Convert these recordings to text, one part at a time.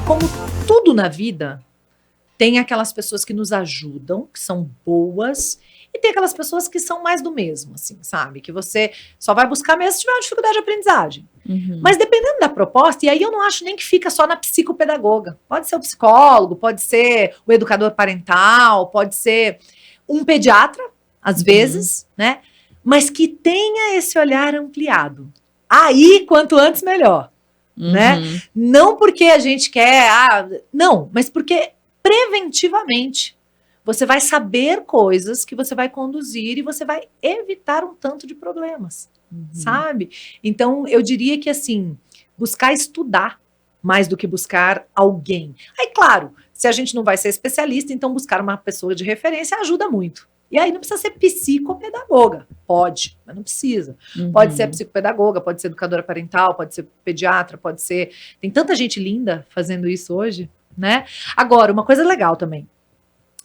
como tudo na vida, tem aquelas pessoas que nos ajudam, que são boas, e tem aquelas pessoas que são mais do mesmo, assim, sabe? Que você só vai buscar mesmo se tiver uma dificuldade de aprendizagem. Mas dependendo da proposta, e aí eu não acho nem que fica só na psicopedagoga. Pode ser o psicólogo, pode ser o educador parental, pode ser um pediatra, às vezes, né? Mas que tenha esse olhar ampliado. Aí, quanto antes, melhor. Né? Não porque a gente quer, não, mas porque preventivamente você vai saber coisas que você vai conduzir e você vai evitar um tanto de problemas, sabe? Então, eu diria que, assim, buscar estudar mais do que buscar alguém. Aí, claro, se a gente não vai ser especialista, então buscar uma pessoa de referência ajuda muito. E aí não precisa ser psicopedagoga. Pode, mas não precisa. Pode ser psicopedagoga, pode ser educadora parental, pode ser pediatra, pode ser... Tem tanta gente linda fazendo isso hoje, né? Agora, uma coisa legal também.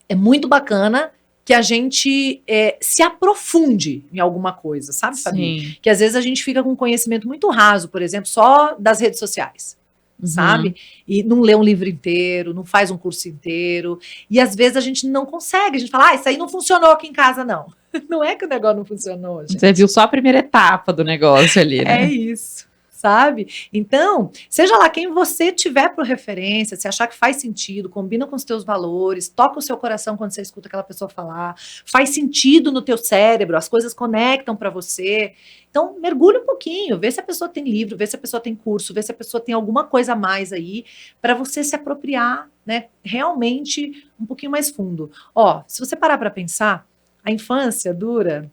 É muito bacana que a gente se aprofunde em alguma coisa, sabe, Fabi? Que às vezes a gente fica com conhecimento muito raso, por exemplo, só das redes sociais. Sabe? E não lê um livro inteiro, não faz um curso inteiro. E às vezes a gente não consegue. A gente fala, isso aí não funcionou aqui em casa, não. Não é que o negócio não funcionou, gente. Você viu só a primeira etapa do negócio ali, né? É isso, sabe? Então, seja lá quem você tiver por referência, se achar que faz sentido, combina com os teus valores, toca o seu coração quando você escuta aquela pessoa falar, faz sentido no teu cérebro, as coisas conectam para você. Então, mergulha um pouquinho, vê se a pessoa tem livro, vê se a pessoa tem curso, vê se a pessoa tem alguma coisa a mais aí para você se apropriar, né, realmente um pouquinho mais fundo. Ó, se você parar para pensar, a infância dura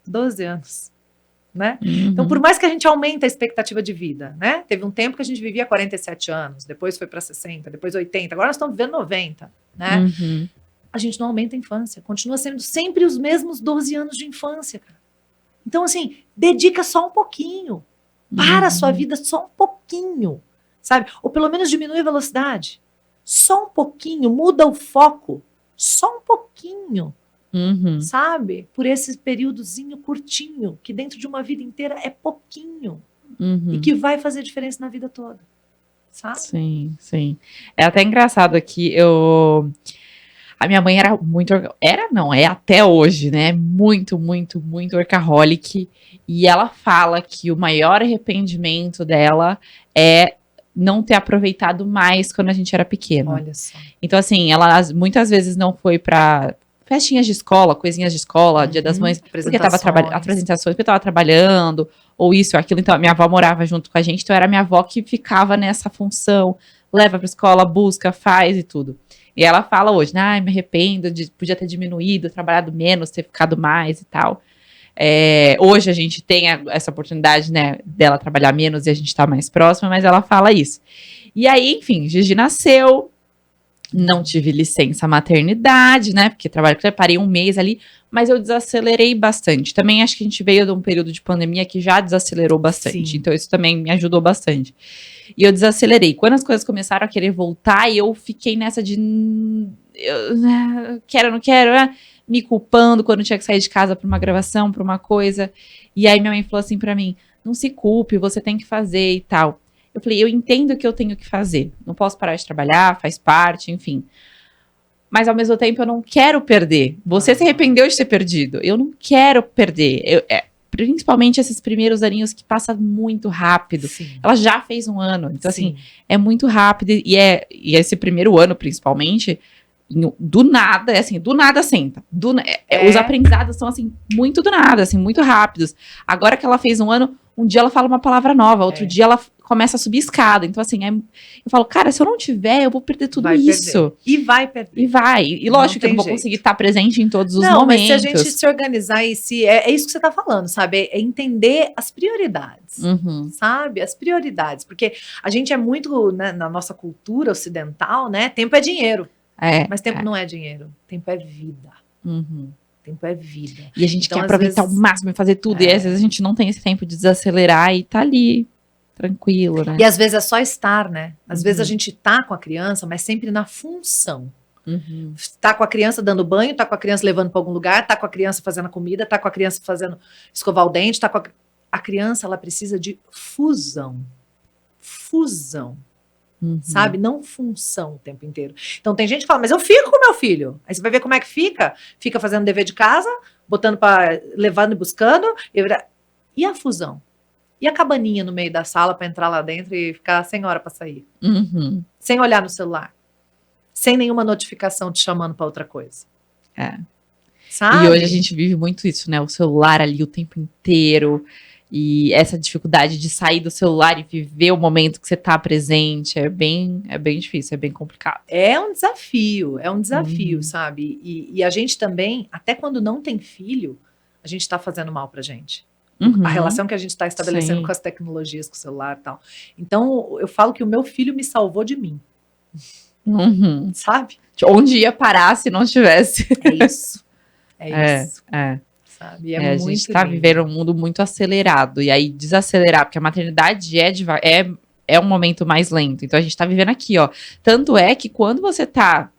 12 anos. Né? Então, por mais que a gente aumente a expectativa de vida, né? Teve um tempo que a gente vivia 47 anos, depois foi para 60, depois 80, agora nós estamos vivendo 90, né? A gente não aumenta a infância, continua sendo sempre os mesmos 12 anos de infância, cara. Então, assim, dedica só um pouquinho, para a sua vida só um pouquinho, sabe? Ou pelo menos diminui a velocidade, só um pouquinho, muda o foco, só um pouquinho. Sabe? Por esse períodozinho curtinho, que dentro de uma vida inteira é pouquinho. E que vai fazer diferença na vida toda. Sabe? Sim, sim. É até engraçado que a minha mãe era muito... é até hoje, né? Muito, muito, muito workaholic. E ela fala que o maior arrependimento dela é não ter aproveitado mais quando a gente era pequena. Olha só. Então, assim, ela muitas vezes não foi pra festinhas de escola, coisinhas de escola, Dia das Mães, porque tava apresentações, porque eu tava trabalhando, ou isso, ou aquilo. Então, a minha avó morava junto com a gente, então era a minha avó que ficava nessa função, leva pra escola, busca, faz e tudo. E ela fala hoje, me arrependo, podia ter diminuído, trabalhado menos, ter ficado mais e tal. Hoje a gente tem essa oportunidade, né, dela trabalhar menos e a gente tá mais próxima, mas ela fala isso. E aí, enfim, Gigi nasceu, não tive licença maternidade, né, porque parei um mês ali, mas eu desacelerei bastante. Também acho que a gente veio de um período de pandemia que já desacelerou bastante, Sim. Então isso também me ajudou bastante. E eu desacelerei. Quando as coisas começaram a querer voltar, eu fiquei nessa de quero, não quero, me culpando quando tinha que sair de casa para uma gravação, para uma coisa. E aí minha mãe falou assim para mim, não se culpe, você tem que fazer e tal. Eu falei, eu entendo que eu tenho que fazer. Não posso parar de trabalhar, faz parte, enfim. Mas, ao mesmo tempo, eu não quero perder. Você se arrependeu de ter perdido. Eu não quero perder. Principalmente esses primeiros aninhos que passa muito rápido. Sim. Ela já fez um ano. Então, Sim. assim, é muito rápido. E esse primeiro ano, principalmente, do nada senta. Os aprendizados são, assim, muito do nada, assim, muito rápidos. Agora que ela fez um ano, um dia ela fala uma palavra nova, outro dia ela começa a subir escada. Então, assim, eu falo, cara, se eu não tiver, eu vou perder tudo isso. E vai perder. E vai. E lógico que eu não vou conseguir estar presente em todos os momentos. Mas se a gente se organizar e é isso que você está falando, sabe? É entender as prioridades, sabe? As prioridades. Porque a gente é muito, né, na nossa cultura ocidental, né? Tempo é dinheiro. Mas tempo não é dinheiro. Tempo é vida. Tempo é vida. E a gente quer aproveitar o máximo e fazer tudo. E às vezes a gente não tem esse tempo de desacelerar e tá ali, tranquilo, né? E às vezes é só estar, né? Às vezes a gente tá com a criança, mas sempre na função. Tá com a criança dando banho, tá com a criança levando para algum lugar, tá com a criança fazendo a comida, tá com a criança fazendo escovar o dente, tá com a criança, ela precisa de fusão. Fusão. sabe? Não função o tempo inteiro. Então tem gente que fala, mas eu fico com meu filho. Aí você vai ver como é que fica. Fica fazendo dever de casa, levando e buscando. E a fusão? E a cabaninha no meio da sala para entrar lá dentro e ficar sem hora para sair? Sem olhar no celular. Sem nenhuma notificação te chamando para outra coisa. Sabe? E hoje a gente vive muito isso, né? O celular ali o tempo inteiro. E essa dificuldade de sair do celular e viver o momento que você tá presente é bem difícil, é bem complicado. É um desafio, sabe? E a gente também, até quando não tem filho, a gente tá fazendo mal pra gente. A relação que a gente tá estabelecendo com as tecnologias, com o celular e tal. Então, eu falo que o meu filho me salvou de mim. Sabe? Onde ia parar se não tivesse. É isso. Sabe? A gente tá vivendo um mundo muito acelerado. E aí, desacelerar, porque a maternidade é um momento mais lento. Então, a gente tá vivendo aqui, ó. Tanto é que quando você tá,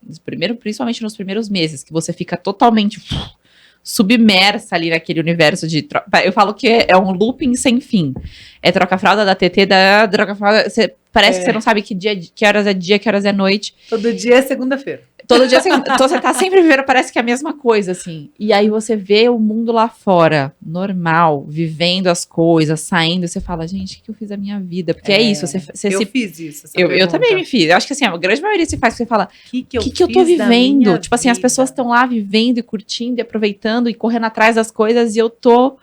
principalmente nos primeiros meses, que você fica totalmente submersa ali naquele universo de troca. Eu falo que é um looping sem fim. É troca a fralda da TT, troca a fralda. Parece que você não sabe que horas é dia, que horas é noite. Todo dia é segunda-feira. Todo dia então você tá sempre vivendo, parece que é a mesma coisa, assim. E aí você vê o mundo lá fora, normal, vivendo as coisas, saindo, e você fala, gente, o que eu fiz da minha vida? Porque é isso, eu fiz isso. Eu também me fiz. Eu acho que assim, a grande maioria se faz, porque você fala, o que eu tô vivendo? Tipo assim, as pessoas estão lá vivendo e curtindo e aproveitando e correndo atrás das coisas, e eu tô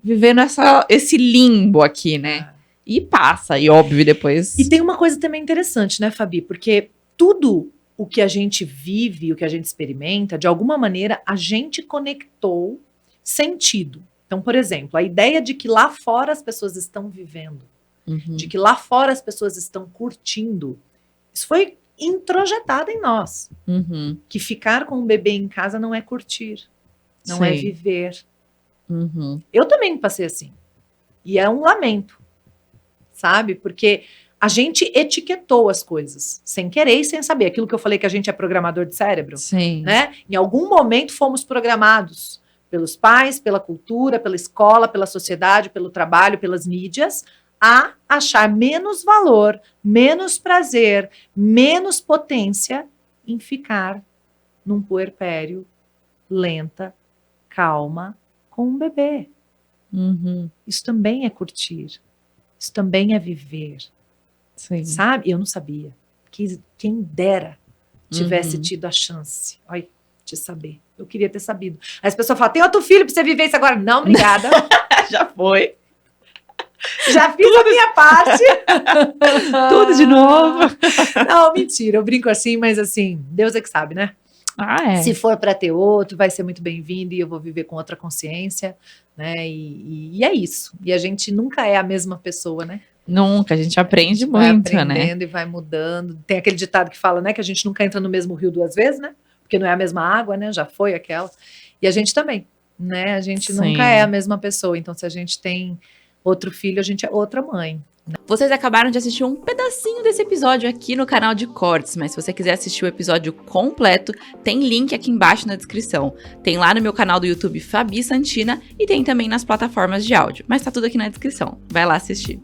vivendo esse limbo aqui, né? E passa, e óbvio, depois... E tem uma coisa também interessante, né, Fabi? Porque tudo o que a gente vive, o que a gente experimenta, de alguma maneira, a gente conectou sentido. Então, por exemplo, a ideia de que lá fora as pessoas estão vivendo, de que lá fora as pessoas estão curtindo, isso foi introjetado em nós. Que ficar com um bebê em casa não é curtir, não é viver. Eu também passei assim. E é um lamento. Sabe? Porque a gente etiquetou as coisas, sem querer e sem saber. Aquilo que eu falei que a gente é programador de cérebro. Né? Em algum momento fomos programados pelos pais, pela cultura, pela escola, pela sociedade, pelo trabalho, pelas mídias, a achar menos valor, menos prazer, menos potência em ficar num puerpério lenta, calma, com um bebê. Isso também é curtir. Isso também é viver. Sabe? Eu não sabia. Quem dera tivesse tido a chance. Olha, de saber. Eu queria ter sabido. Aí as pessoas falam, tem outro filho pra você viver isso agora. Não, obrigada. Já foi. Já fiz a minha parte. Tudo de novo. Não, mentira. Eu brinco assim, mas assim, Deus é que sabe, né? Se for para ter outro, vai ser muito bem-vindo e eu vou viver com outra consciência, né? E é isso. E a gente nunca é a mesma pessoa, né? Nunca, a gente aprende muito, né? Vai aprendendo e vai mudando. Tem aquele ditado que fala, né? Que a gente nunca entra no mesmo rio duas vezes, né? Porque não é a mesma água, né? Já foi aquela. E a gente também, né? A gente nunca é a mesma pessoa. Então, se a gente tem outro filho, a gente é outra mãe. Vocês acabaram de assistir um pedacinho desse episódio aqui no canal de cortes, mas se você quiser assistir o episódio completo, tem link aqui embaixo na descrição. Tem lá no meu canal do YouTube Fabi Santina e tem também nas plataformas de áudio, mas tá tudo aqui na descrição. Vai lá assistir.